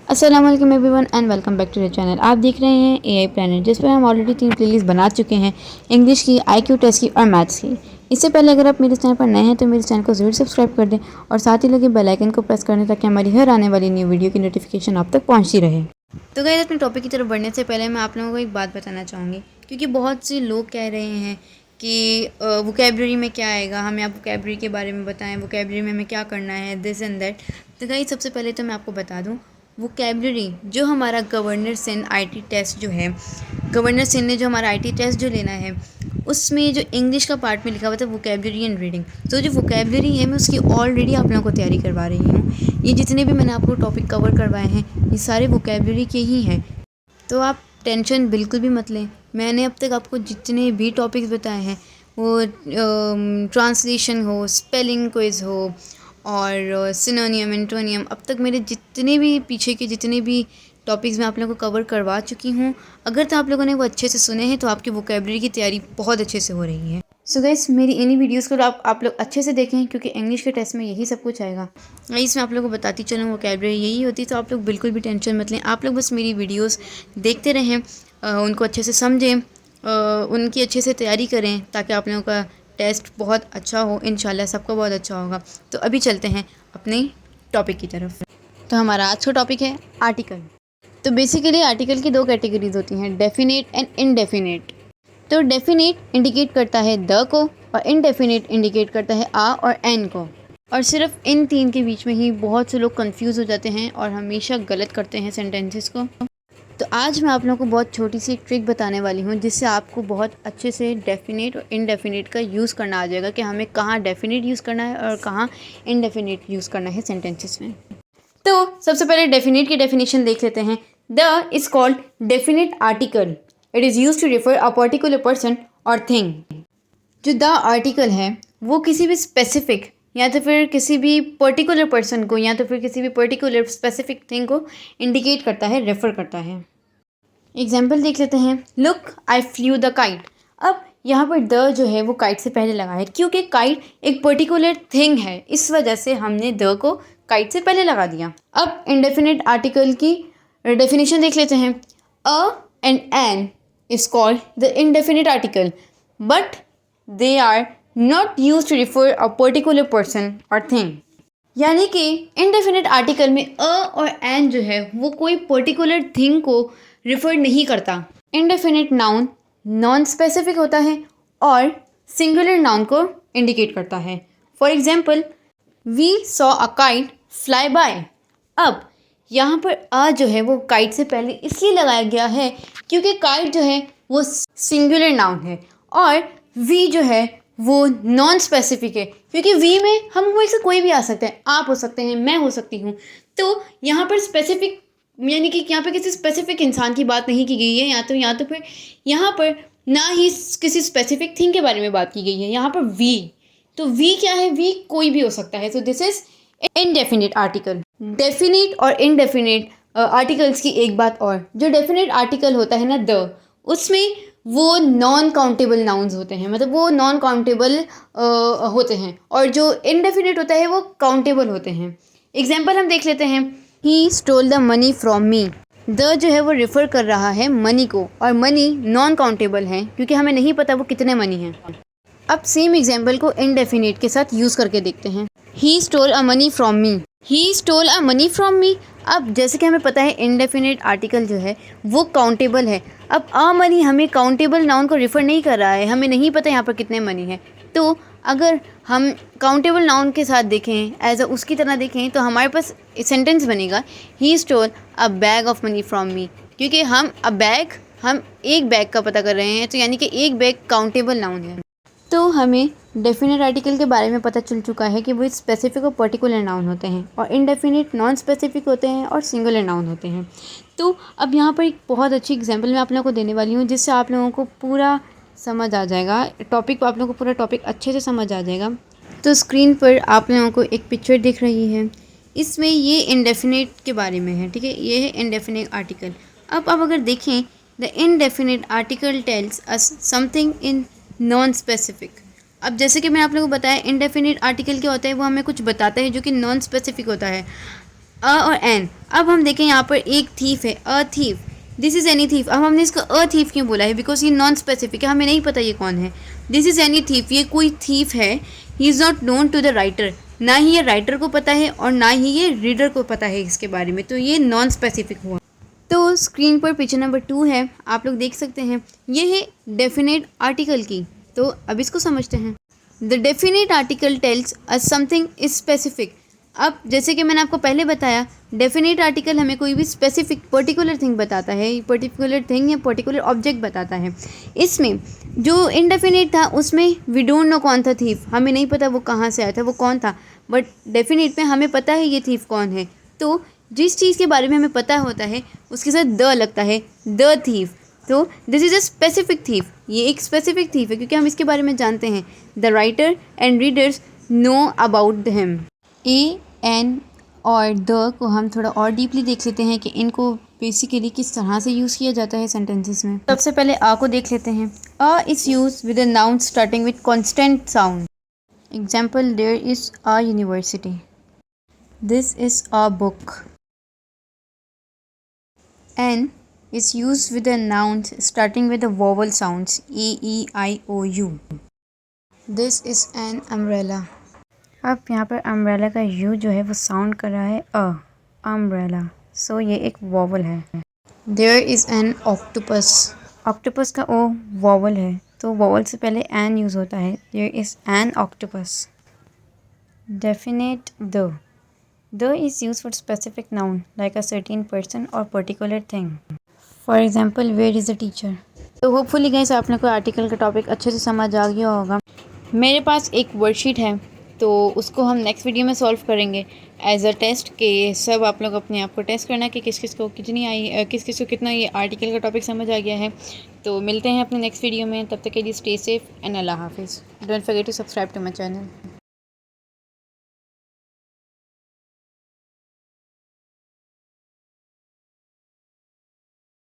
अस्सलाम वालेकुम everyone and welcome back to the channel. आप देख रहे हैं एआई प्लानट, जिस पर हम ऑलरेडी 3 प्लेलिस्ट बना चुके हैं, इंग्लिश की, आईक्यू टेस्ट की और मैथ्स की। इससे पहले अगर आप मेरे चैनल पर नए हैं तो मेरे चैनल को ज़रूर सब्सक्राइब कर दें और साथ ही लगे बेल आइकन को प्रेस कर दें ताकि हमारी हर आने वाली न्यू वीडियो की नोटिफिकेशन आप तक पहुँचती रहे। तो गाइस, अपने टॉपिक की तरफ बढ़ने से पहले मैं आप लोगों को एक बात बताना चाहूँगी, क्योंकि बहुत से लोग कह रहे हैं कि वोकेबलरी में क्या आएगा, हमें आप वोकेबलरी के बारे में बताएं, वोकेबलरी में हमें क्या करना है, दिस एंड दैट। तो गाइस, सबसे पहले तो मैं आपको बता दूं, वोकेबलरी जो हमारा गवर्नर सिंध आईटी टेस्ट जो है, गवर्नर सिंध ने जो हमारा आईटी टेस्ट जो लेना है, उसमें जो इंग्लिश का पार्ट में लिखा हुआ था वोकेबलरी एंड रीडिंग, तो जो वोकेबलरी है मैं उसकी ऑलरेडी आप लोगों को तैयारी करवा रही हूँ। ये जितने भी मैंने आपको टॉपिक कवर करवाए हैं ये सारे वोकेबलरी के ही हैं, तो आप टेंशन बिल्कुल भी मत लें। मैंने अब तक आपको जितने भी टॉपिक्स बताए हैं, वो ट्रांसलेशन हो, स्पेलिंग क्विज़ हो और सिनोनियम, एंटोनियम, अब तक मेरे जितने भी पीछे के जितने भी टॉपिक्स मैं आप लोगों को कवर करवा चुकी हूँ। अगर तो आप लोगों ने वो अच्छे से सुने हैं तो आपकी वोकेबलरी की तैयारी बहुत अच्छे से हो रही है। सो गाइस, मेरी इन्हीं वीडियोस को आप लोग अच्छे से देखें, क्योंकि इंग्लिश के टेस्ट में यही सब कुछ आएगा। गाइस, मैं आप लोगों को बताती चलूँ वोकेबलरी यही होती, तो आप लोग बिल्कुल भी टेंशन मत लें। आप लोग बस मेरी वीडियोस देखते रहें, उनको अच्छे से समझें, उनकी अच्छे से तैयारी करें, ताकि आप लोगों का टेस्ट बहुत अच्छा हो। इंशाल्लाह सबका बहुत अच्छा होगा। तो अभी चलते हैं अपने टॉपिक की तरफ। तो हमारा आज का टॉपिक है आर्टिकल। तो बेसिकली आर्टिकल की 2 कैटेगरीज होती हैं, डेफिनेट एंड इनडेफिनेट। तो डेफिनेट इंडिकेट करता है द को और इनडेफिनेट इंडिकेट करता है आ और एन को। और सिर्फ इन 3 के बीच में ही बहुत से लोग कंफ्यूज हो जाते हैं और हमेशा गलत करते हैं सेंटेंसेस को। तो आज मैं आप लोगों को बहुत छोटी सी ट्रिक बताने वाली हूँ, जिससे आपको बहुत अच्छे से डेफिनेट और इनडेफिनेट का यूज़ करना आ जाएगा कि हमें कहाँ डेफिनेट यूज़ करना है और कहाँ इनडेफिनेट यूज़ करना है सेंटेंसेस में। तो सबसे पहले डेफिनेट की डेफिनेशन देख लेते हैं। The is called definite article. It is use to refer a particular person और थिंग। जो द आर्टिकल है वो किसी भी स्पेसिफिक या तो फिर किसी भी पर्टिकुलर पर्सन को या तो फिर किसी भी पर्टिकुलर स्पेसिफिक थिंग को इंडिकेट करता है, रेफर करता है। एग्जाम्पल देख लेते हैं। Look eye flu the kite. अब यहाँ पर द जो है वो काइट से पहले लगा है, क्योंकि काइट एक पर्टिकुलर थिंग है, इस वजह से हमने द को काइट से पहले लगा दिया। अब इंडेफिनिट आर्टिकल की डेफिनेशन देख लेते हैं। A and an is called the indefinite article, but they are not use to refer a particular person और थिंग। यानी कि इनडेफिनेट आर्टिकल में अ और एन जो है वो कोई पर्टिकुलर थिंग को रिफर नहीं करता। इनडेफिनेट नाउन नॉन स्पेसिफिक होता है और सिंगुलर नाउन को इंडिकेट करता है। For example, we saw a kite fly by. अब यहाँ पर अ जो है वो काइट से पहले इसलिए लगाया गया है क्योंकि काइट जो है वो सिंगुलर नाउन है और वी जो है वो नॉन स्पेसिफिक है, क्योंकि वी में हम में से कोई भी आ सकता है, आप हो सकते हैं, मैं हो सकती हूँ। तो यहाँ पर स्पेसिफिक यानी कि यहाँ पर किसी स्पेसिफिक इंसान की बात नहीं की गई है, या तो फिर यहाँ पर ना ही किसी स्पेसिफिक थिंग के बारे में बात की गई है। यहाँ पर वी, तो वी क्या है, वी कोई भी हो सकता है। So this is indefinite article. Definite और इनडेफिनिट आर्टिकल्स की एक बात और, जो डेफिनेट आर्टिकल होता है ना द, उसमें वो नॉन काउंटेबल नाउन्स होते हैं, मतलब वो नॉन काउंटेबल होते हैं, और जो इनडेफिनेट होता है वो काउंटेबल होते हैं। एग्जाम्पल हम देख लेते हैं। He stole the money from me. The जो है वो रेफर कर रहा है मनी को, और मनी नॉन काउंटेबल है क्योंकि हमें नहीं पता वो कितने मनी हैं। अब सेम एग्जाम्पल को इनडेफिनेट के साथ यूज़ करके देखते हैं। He stole a money from me. He stole a money from me. अब जैसे कि हमें पता है इनडेफिनेट आर्टिकल जो है वो काउंटेबल है। अब अ मनी हमें काउंटेबल नाउन को रिफ़र नहीं कर रहा है, हमें नहीं पता यहाँ पर कितने मनी है। तो अगर हम काउंटेबल नाउन के साथ देखें, एज अ उसकी तरह देखें, तो हमारे पास सेंटेंस बनेगा he stole a bag of money from me, क्योंकि हम एक बैग का पता कर रहे हैं, तो यानी कि एक बैग काउंटेबल नाउन है। तो हमें डेफिनेट आर्टिकल के बारे में पता चल चुका है कि वो स्पेसिफिक और पर्टिकुलर नाउन होते हैं, और इनडेफिनेट नॉन स्पेसिफिक होते हैं और सिंगुलर नाउन होते हैं। तो अब यहाँ पर एक बहुत अच्छी एग्जांपल मैं आप लोगों को देने वाली हूँ, जिससे आप लोगों को पूरा समझ आ जाएगा टॉपिक, आप लोगों को पूरा टॉपिक अच्छे से समझ आ जाएगा। तो स्क्रीन पर आप लोगों को एक पिक्चर दिख रही है, इसमें ये इनडेफिनेट के बारे में है, ठीक है, ये है इनडेफिनेट आर्टिकल। अब अगर देखें, the indefinite article tells us something in non specific. अब जैसे कि मैं आप लोगों को बताया इनडेफिनेट आर्टिकल क्या होता है, वो हमें कुछ बताता है जो कि नॉन स्पेसिफिक होता है। और एन। अब हम देखें यहाँ पर एक थीफ है, a thief, this is any thief. अब हमने इसको अ थीफ क्यों बोला है? बिकॉज ये नॉन स्पेसिफिक है, हमें नहीं पता ये कौन है। दिस इज़ एनी थीफ, ये कोई थीफ है। He is not known to the writer, ना ही ये राइटर को पता है और ना ही ये रीडर को पता है इसके बारे में, तो ये नॉन स्पेसिफिक हुआ। तो स्क्रीन पर पिक्चर नंबर 2 है, आप लोग देख सकते हैं, ये है डेफिनेट आर्टिकल की। तो अब इसको समझते हैं। The definite article tells us something is specific. अब जैसे कि मैंने आपको पहले बताया, डेफिनेट आर्टिकल हमें कोई भी स्पेसिफिक पर्टिकुलर थिंग बताता है, पर्टिकुलर थिंग या पर्टिकुलर ऑब्जेक्ट बताता है। इसमें जो इनडेफिनेट था उसमें वी डोंट नो कौन था थीफ, हमें नहीं पता वो कहाँ से आया था, वो कौन था। बट डेफिनेट में हमें पता है ये थीफ कौन है। तो जिस चीज़ के बारे में हमें पता होता है उसके साथ द लगता है, द थीफ। तो this is a specific thief, ये एक स्पेसिफिक थीफ है क्योंकि हम इसके बारे में जानते हैं। The writer and readers know about him. A, an और द को हम थोड़ा और डीपली देख लेते हैं कि इनको बेसिकली किस तरह से यूज़ किया जाता है सेंटेंसेस में। सबसे पहले आ को देख लेते हैं। A is use with a noun starting with constant sound. Example, there is a university, this is a book. N is used with the nouns starting with the vowel sounds E, E, I, O, U. This is an umbrella. अब यहाँ पर umbrella का U जो है वो sound कर रहा है अ, umbrella. So ये एक vowel है। There is an octopus. Octopus का O vowel है, तो vowel से पहले an यूज़ होता है। There is an octopus. Definite the. The is used for specific noun like a certain person or particular thing. For example, where is the teacher? तो hopefully guys आप लोग को आर्टिकल का topic अच्छे से समझ आ गया होगा। मेरे पास एक वर्कशीट है, तो उसको हम नेक्स्ट वीडियो में सॉल्व करेंगे एज अ टेस्ट के सब आप लोग अपने आप को टेस्ट करना कि किस किस को कितनी आई, किस किस को कितना ये आर्टिकल का टॉपिक समझ आ गया है। तो मिलते हैं अपने नेक्स्ट वीडियो में, तब तक के लिए स्टे सेफ एंड अल्लाह हाफिज़। Don't forget to subscribe to my channel.